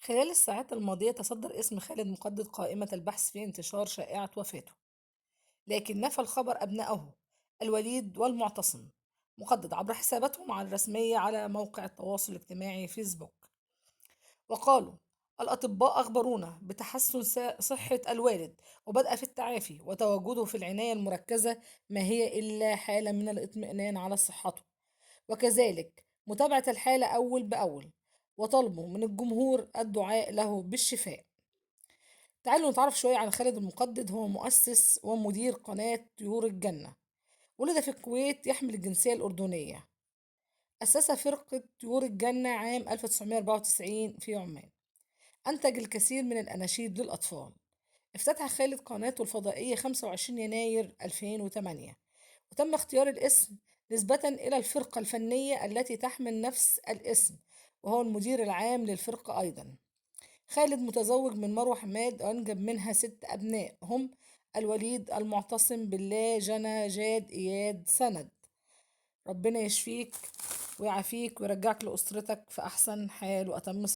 خلال الساعات الماضية تصدر اسم خالد مقدد قائمة البحث في انتشار شائعة وفاته، لكن نفى الخبر أبنائه الوليد والمعتصم مقدد عبر حساباتهم الرسمية على موقع التواصل الاجتماعي فيسبوك، وقالوا: الأطباء أخبرونا بتحسن صحة الوالد وبدأ في التعافي وتواجده في العناية المركزة، ما هي إلا حالة من الاطمئنان على صحته، وكذلك متابعة الحالة أول بأول، وطلبوا من الجمهور الدعاء له بالشفاء. تعالوا نتعرف شوية عن خالد المقدد. هو مؤسس ومدير قناة طيور الجنة، ولد في الكويت، يحمل الجنسية الأردنية. أسس فرقة طيور الجنة عام 1994 في عمان. أنتج الكثير من الأناشيد للأطفال. افتتح خالد قناته الفضائية 25 يناير 2008، وتم اختيار الاسم نسبة إلى الفرقة الفنية التي تحمل نفس الاسم، وهو المدير العام للفرقة أيضا. خالد متزوج من مروة حماد وأنجب منها 6 أبناء، هم: الوليد، المعتصم بالله، جنى، جاد، إياد، سند. ربنا يشفيك ويعافيك ويرجعك لأسرتك في أحسن حال وأتم